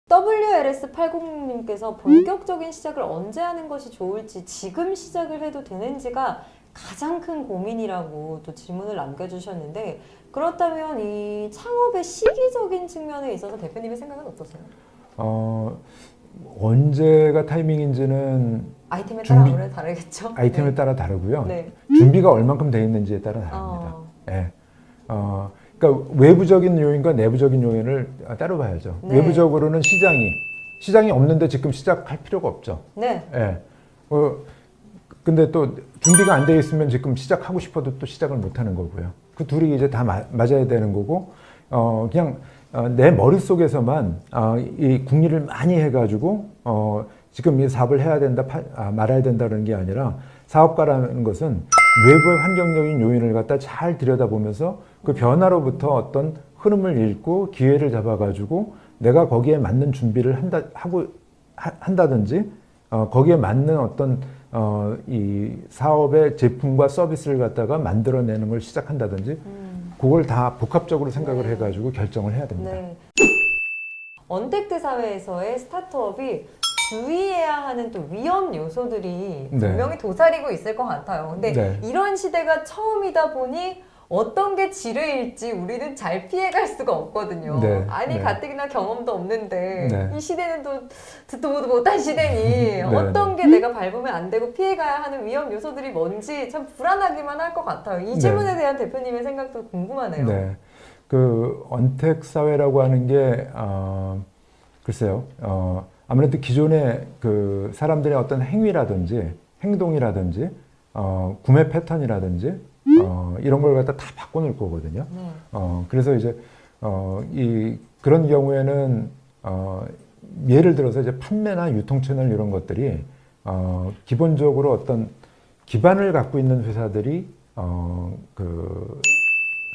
WLS80님께서 본격적인 시작을 언제 하는 것이 좋을지, 지금 시작을 해도 되는지가 가장 큰 고민이라고 또 질문을 남겨주셨는데, 그렇다면 이 창업의 시기적인 측면에 있어서 대표님의 생각은 어떠세요? 언제가 타이밍인지는 아이템에 따라 아무래도 다르겠죠? 아이템에 네. 따라 다르고요. 네. 준비가 얼만큼 돼 있는지에 따라 다릅니다. 예. 그러니까 외부적인 요인과 내부적인 요인을 따로 봐야죠. 네. 외부적으로는 시장이 없는데 지금 시작할 필요가 없죠. 네. 예. 근데 또 준비가 안 돼 있으면 지금 시작하고 싶어도 또 시작을 못 하는 거고요. 그 둘이 이제 다 맞아야 되는 거고, 그냥 내 머릿속에서만 이 궁리를 많이 해가지고 지금 이 사업을 해야 된다, 말아야 된다는 게 아니라, 사업가라는 것은 외부의 환경적인 요인을 갖다 잘 들여다보면서 그 변화로부터 어떤 흐름을 읽고 기회를 잡아가지고 내가 거기에 맞는 준비를 한다든지, 거기에 맞는 어떤 이 사업의 제품과 서비스를 갖다가 만들어내는 걸 시작한다든지, 그걸 다 복합적으로 생각을 해가지고 결정을 해야 됩니다. 네. 언택트 사회에서의 스타트업이 주의해야 하는 또 위험 요소들이 네. 분명히 도사리고 있을 것 같아요. 근데 네. 이런 시대가 처음이다 보니 어떤 게 지뢰일지 우리는 잘 피해갈 수가 없거든요. 네. 아니 네. 가뜩이나 경험도 없는데 네. 이 시대는 또 듣도 보도 못한 시대니 네. 어떤 게 내가 밟으면 안 되고 피해가야 하는 위험 요소들이 뭔지 참 불안하기만 할 것 같아요. 이 질문에 네. 대한 대표님의 생각도 궁금하네요. 네. 그 언택 사회라고 하는 게 글쎄요. 아무래도 기존의 그 사람들의 어떤 행위라든지 행동이라든지 구매 패턴이라든지 이런 걸 갖다 다 바꿔놓을 거거든요. 그래서 이제 그런 경우에는 예를 들어서 이제 판매나 유통 채널 이런 것들이 기본적으로 어떤 기반을 갖고 있는 회사들이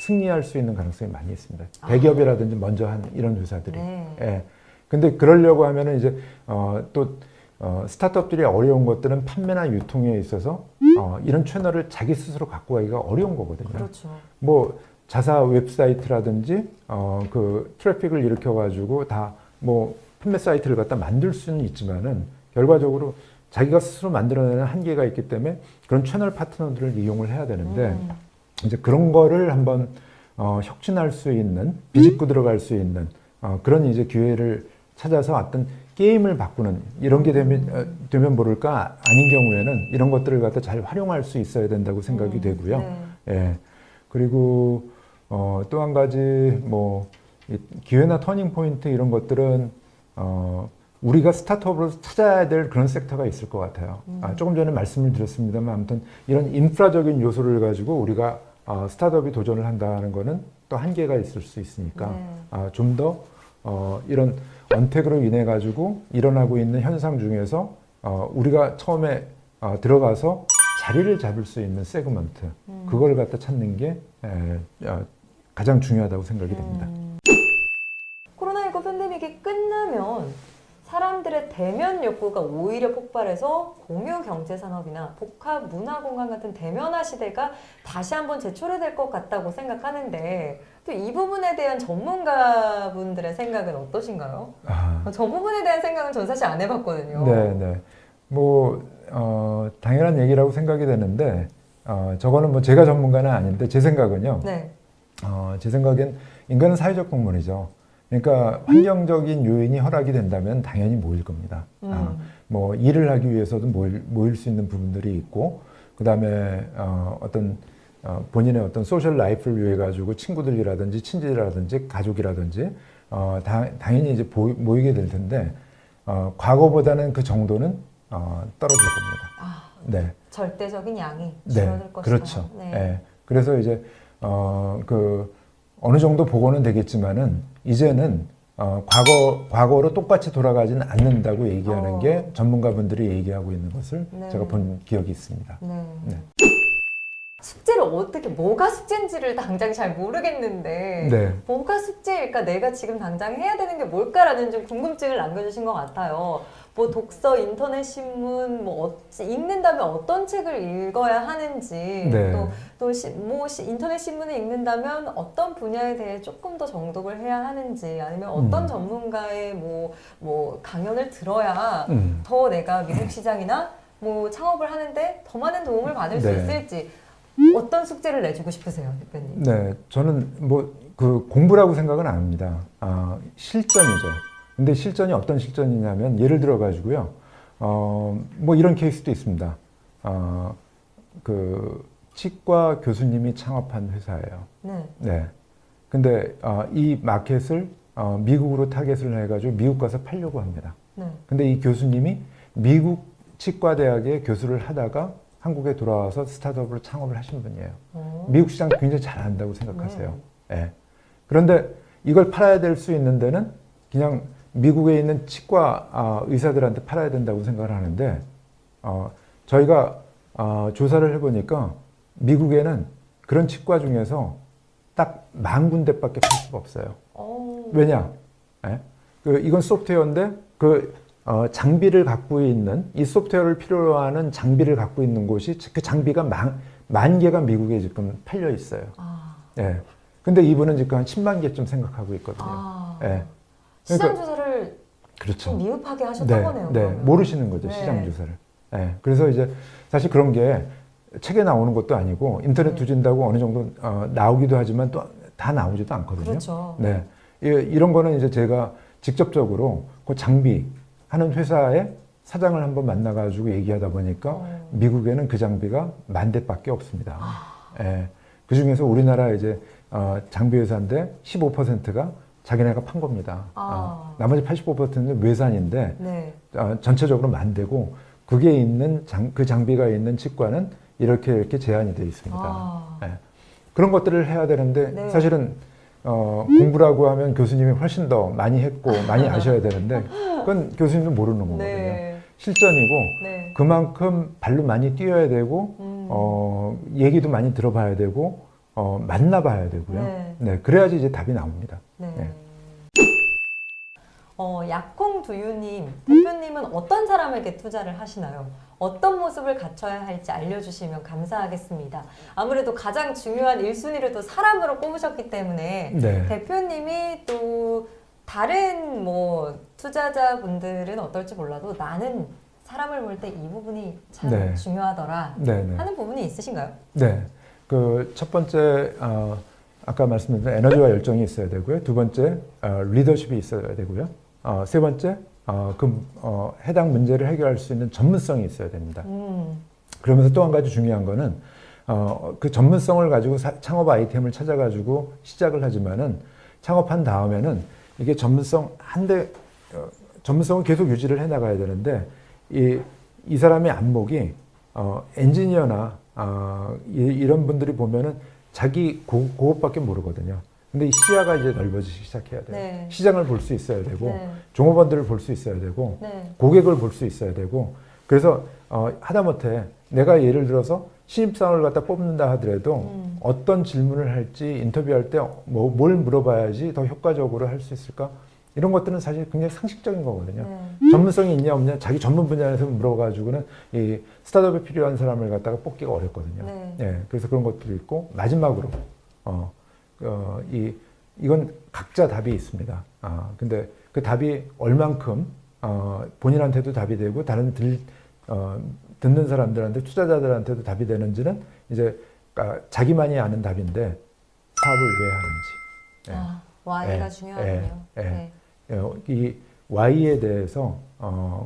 승리할 수 있는 가능성이 많이 있습니다. 대기업이라든지 먼저 한 이런 회사들이. 네. 예. 근데 그러려고 하면은 이제 스타트업들이 어려운 것들은 판매나 유통에 있어서 이런 채널을 자기 스스로 갖고 가기가 어려운 거거든요. 그렇죠. 뭐 자사 웹사이트라든지 그 트래픽을 일으켜가지고 다 뭐 판매 사이트를 갖다 만들 수는 있지만은 결과적으로 자기가 스스로 만들어내는 한계가 있기 때문에 그런 채널 파트너들을 이용을 해야 되는데 이제 그런 거를 한번 혁신할 수 있는, 비집고 들어갈 수 있는 그런 이제 기회를 찾아서 어떤 게임을 바꾸는 이런 게 되면 모를까, 아닌 경우에는 이런 것들을 갖다 잘 활용할 수 있어야 된다고 생각이 되고요. 네. 예. 그리고 또 한 가지 뭐 기회나 터닝 포인트 이런 것들은 우리가 스타트업으로 찾아야 될 그런 섹터가 있을 것 같아요. 조금 전에 말씀을 드렸습니다만 아무튼 이런 인프라적인 요소를 가지고 우리가 스타트업이 도전을 한다는 거는 또 한계가 있을 수 있으니까 좀 더 이런 언택으로 인해 가지고 일어나고 있는 현상 중에서 우리가 처음에 들어가서 자리를 잡을 수 있는 세그먼트, 그걸 갖다 찾는 게 가장 중요하다고 생각이 됩니다. 코로나19 팬데믹이 끝나면 사람들의 대면 욕구가 오히려 폭발해서 공유 경제 산업이나 복합 문화 공간 같은 대면화 시대가 다시 한번 재초래될 것 같다고 생각하는데, 또 이 부분에 대한 전문가분들의 생각은 어떠신가요? 저 부분에 대한 생각은 전 사실 안 해봤거든요. 네. 뭐 당연한 얘기라고 생각이 되는데 저거는 뭐 제가 전문가는 아닌데 제 생각은요. 네. 제 생각엔 인간은 사회적 동물이죠. 그러니까 환경적인 요인이 허락이 된다면 당연히 모일 겁니다. 뭐 일을 하기 위해서도 모일 수 있는 부분들이 있고, 그 다음에 어떤 본인의 어떤 소셜 라이프를 위해 가지고 친구들이라든지 친지라든지 가족이라든지 당연히 이제 모이게 될 텐데 과거보다는 그 정도는 떨어질 겁니다. 네. 절대적인 양이 줄어들 것이다. 그렇죠. 네. 네. 그래서 이제 어느 정도 보고는 되겠지만은 이제는 과거로 똑같이 돌아가지는 않는다고 얘기하는 게 전문가분들이 얘기하고 있는 것을 네. 제가 본 기억이 있습니다. 네. 네. 숙제를 어떻게, 뭐가 숙제인지를 당장 잘 모르겠는데 네. 뭐가 숙제일까? 내가 지금 당장 해야 되는 게 뭘까라는 좀 궁금증을 남겨주신 것 같아요. 뭐 독서, 인터넷 신문, 뭐 읽는다면 어떤 책을 읽어야 하는지, 네. 인터넷 신문을 읽는다면 어떤 분야에 대해 조금 더 정독을 해야 하는지, 아니면 어떤 전문가의 뭐 강연을 들어야 더 내가 미국 시장이나 뭐 창업을 하는데 더 많은 도움을 받을 수 네. 있을지, 어떤 숙제를 내주고 싶으세요, 대표님? 네, 저는 뭐 그 공부라고 생각은 안 합니다. 실전이죠. 근데 실전이 어떤 실전이냐면 예를 들어 가지고요. 뭐 이런 케이스도 있습니다. 그 치과 교수님이 창업한 회사예요. 네. 네. 근데 이 마켓을 미국으로 타겟을 해가지고 미국 가서 팔려고 합니다. 네. 근데 이 교수님이 미국 치과대학에 교수를 하다가 한국에 돌아와서 스타트업으로 창업을 하신 분이에요. 미국 시장 굉장히 잘 안다고 생각하세요. 예. 그런데 이걸 팔아야 될 수 있는 데는 그냥 미국에 있는 치과 의사들한테 팔아야 된다고 생각을 하는데, 저희가 조사를 해보니까 미국에는 그런 치과 중에서 딱 10,000군데밖에 팔 수가 없어요. 왜냐? 예? 이건 소프트웨어인데 장비를 갖고 있는, 이 소프트웨어를 필요로 하는 장비를 갖고 있는 곳이, 그 장비가 만 개가 미국에 지금 팔려 있어요. 예. 근데 이분은 지금 한 10만 개쯤 생각하고 있거든요. 예. 시장 조사를 그렇죠. 좀 미흡하게 하셨던 거네요. 네, 그러면. 모르시는 거죠, 네. 시장 조사를. 예. 그래서 이제 사실 그런 게 책에 나오는 것도 아니고 인터넷 뒤진다고 어느 정도 나오기도 하지만 또 다 나오지도 않거든요. 그렇죠. 네. 이런 거는 이제 제가 직접적으로 그 장비 하는 회사의 사장을 한번 만나가지고 얘기하다 보니까 미국에는 그 장비가 10,000대밖에 없습니다. 예. 그 중에서 우리나라 이제 장비 회사인데 15%가 자기네가 판 겁니다. 나머지 85%는 외산인데 네. 전체적으로 10,000대고 그게 있는 그 장비가 있는 치과는 이렇게 제한이 되어 있습니다. 예. 그런 것들을 해야 되는데 네. 사실은 공부라고 하면 교수님이 훨씬 더 많이 했고 많이 아셔야 되는데 그건 교수님도 모르는 거거든요. 네. 실전이고 네. 그만큼 발로 많이 뛰어야 되고 얘기도 많이 들어봐야 되고 만나봐야 되고요. 네. 네, 그래야지 이제 답이 나옵니다. 네. 네. 약콩두유님, 대표님은 어떤 사람에게 투자를 하시나요? 어떤 모습을 갖춰야 할지 알려주시면 감사하겠습니다. 아무래도 가장 중요한 1순위를 또 사람으로 꼽으셨기 때문에 네. 대표님이 또 다른 뭐 투자자분들은 어떨지 몰라도 나는 사람을 볼 때 이 부분이 참 네. 중요하더라 네, 네. 하는 부분이 있으신가요? 네. 그 첫 번째 아까 말씀드린 에너지와 열정이 있어야 되고요. 두 번째 리더십이 있어야 되고요. 세 번째 해당 문제를 해결할 수 있는 전문성이 있어야 됩니다. 그러면서 또 한 가지 중요한 거는 그 전문성을 가지고 창업 아이템을 찾아가지고 시작을 하지만은 창업한 다음에는 이게 전문성을 계속 유지를 해 나가야 되는데 이 사람의 안목이 엔지니어나 이런 분들이 보면은 자기 그것밖에 모르거든요. 근데 이 시야가 이제 넓어지기 시작해야 돼요. 네. 시장을 볼 수 있어야 되고 네. 종업원들을 볼 수 있어야 되고 네. 고객을 볼 수 있어야 되고 그래서 하다못해 내가 예를 들어서 신입사원을 갖다 뽑는다 하더라도 어떤 질문을 할지 인터뷰할 때 뭘 물어봐야지 더 효과적으로 할 수 있을까? 이런 것들은 사실 굉장히 상식적인 거거든요. 전문성이 있냐 없냐 자기 전문 분야에서 물어가지고는 이 스타트업에 필요한 사람을 갖다가 뽑기가 어렵거든요. 네. 예, 그래서 그런 것들이 있고 마지막으로 이건 각자 답이 있습니다. 근데 그 답이 얼만큼 본인한테도 답이 되고 다른 듣는 사람들한테 투자자들한테도 답이 되는지는 이제 자기만이 아는 답인데 사업을 왜 하는지. Y가 중요하군요. 네. 이 Y에 대해서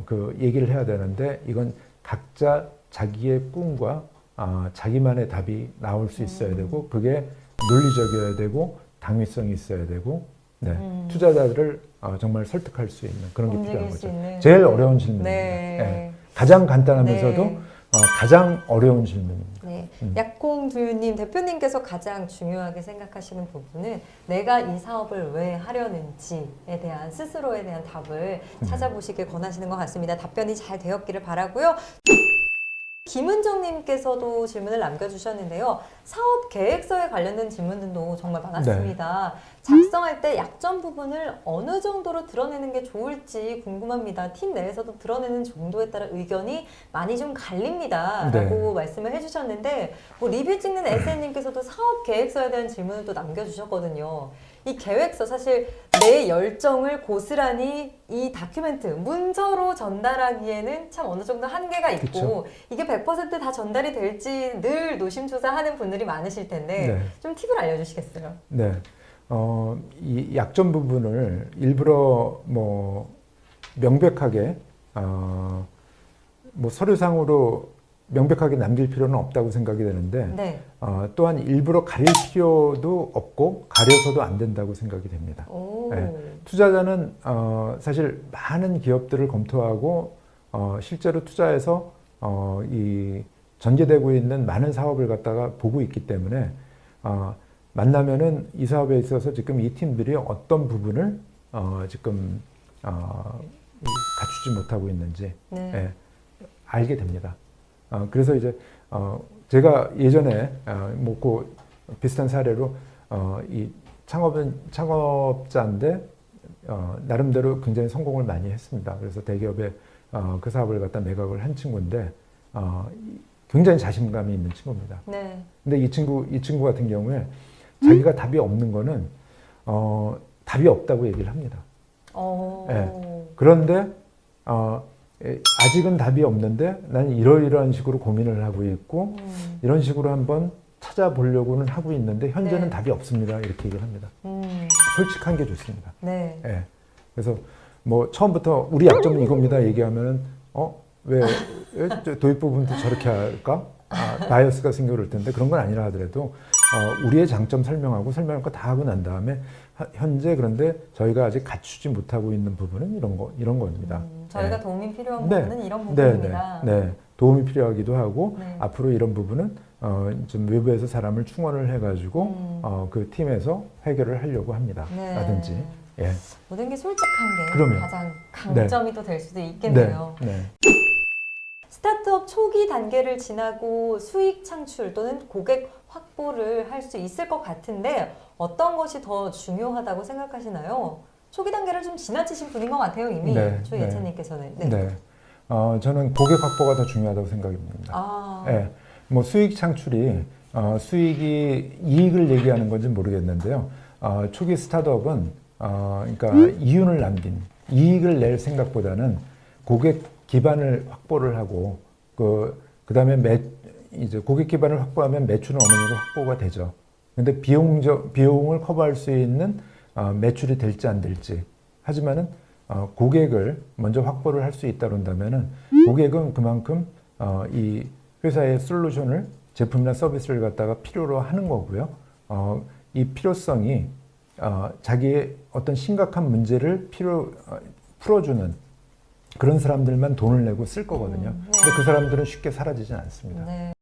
그 얘기를 해야 되는데 이건 각자 자기의 꿈과 자기만의 답이 나올 수 있어야 되고 그게 논리적이어야 되고 당위성이 있어야 되고 투자자들을 정말 설득할 수 있는 그런 게 필요한 거죠. 제일 어려운 질문입니다. 네. 네. 가장 간단하면서도 가장 어려운 질문입니다. 네. 약콩두유님 대표님께서 가장 중요하게 생각하시는 부분은 내가 이 사업을 왜 하려는지에 대한 스스로에 대한 답을 찾아보시길 권하시는 것 같습니다. 답변이 잘 되었기를 바라고요. 김은정님께서도 질문을 남겨주셨는데요. 사업 계획서에 관련된 질문들도 정말 많았습니다. 작성할 때 약점 부분을 어느 정도로 드러내는 게 좋을지 궁금합니다. 팀 내에서도 드러내는 정도에 따라 의견이 많이 좀 갈립니다. 라고 말씀을 해주셨는데, 뭐 리뷰 찍는 SN님께서도 사업 계획서에 대한 질문을 또 남겨주셨거든요. 이 계획서 사실 내 열정을 고스란히 이 다큐멘트 문서로 전달하기에는 참 어느 정도 한계가 있고 그쵸. 이게 100%다 전달이 될지 늘 노심초사하는 분들이 많으실 텐데 좀 팁을 알려주시겠어요? 네. 이 약점 부분을 일부러 뭐 명백하게 뭐 서류상으로 명백하게 남길 필요는 없다고 생각이 되는데 또한 일부러 가릴 필요도 없고 가려서도 안 된다고 생각이 됩니다. 네. 투자자는 사실 많은 기업들을 검토하고 실제로 투자해서 이 전개되고 있는 많은 사업을 갖다가 보고 있기 때문에 만나면은 이 사업에 있어서 지금 이 팀들이 어떤 부분을 지금 갖추지 못하고 있는지 알게 됩니다. 그래서 이제 제가 예전에 뭐 그 비슷한 사례로 이 창업자인데 나름대로 굉장히 성공을 많이 했습니다. 그래서 대기업에 그 사업을 갖다 매각을 한 친구인데 굉장히 자신감이 있는 친구입니다. 근데 이 친구 같은 경우에 자기가 답이 없는 거는 답이 없다고 얘기를 합니다. 그런데 아직은 답이 없는데 나는 이러이러한 식으로 고민을 하고 있고 이런 식으로 한번 찾아보려고는 하고 있는데 현재는 답이 없습니다. 이렇게 얘기를 합니다. 솔직한 게 좋습니다. 그래서 뭐 처음부터 우리 약점은 이겁니다 얘기하면은 왜 도입 부분도 저렇게 할까? 바이어스가 생겨 그럴 텐데 그런 건 아니라 하더라도 우리의 장점 설명하고 설명할 거 다 하고 난 다음에 현재 그런데 저희가 아직 갖추지 못하고 있는 부분은 이런 겁니다. 저희가 도움이 필요한 부분은 이런 부분입니다. 도움이 필요하기도 하고 앞으로 이런 부분은 좀 외부에서 사람을 충원을 해가지고 그 팀에서 해결을 하려고 합니다. 라든지. 모든 게 솔직한 게 그럼요. 가장 강점이 또 될 수도 있겠네요. 스타트업 초기 단계를 지나고 수익 창출 또는 고객 확보를 할 수 있을 것 같은데 어떤 것이 더 중요하다고 생각하시나요? 초기 단계를 좀 지나치신 분인 것 같아요, 이미 조예찬님께서는. 저는 고객 확보가 더 중요하다고 생각합니다. 뭐 수익 창출이 수익이 이익을 얘기하는 건지 모르겠는데요. 초기 스타트업은 그러니까 이윤을 남긴 이익을 낼 생각보다는 고객 기반을 확보를 하고 그다음에 이제 고객 기반을 확보하면 매출은 어느 정도 확보가 되죠. 근데 비용을 커버할 수 있는 매출이 될지 안 될지. 하지만은 고객을 먼저 확보를 할 수 있다 그런다면은 고객은 그만큼 이 회사의 솔루션을 제품이나 서비스를 갖다가 필요로 하는 거고요. 이 필요성이 자기의 어떤 심각한 문제를 풀어주는 그런 사람들만 돈을 내고 쓸 거거든요. 근데 그 사람들은 쉽게 사라지진 않습니다.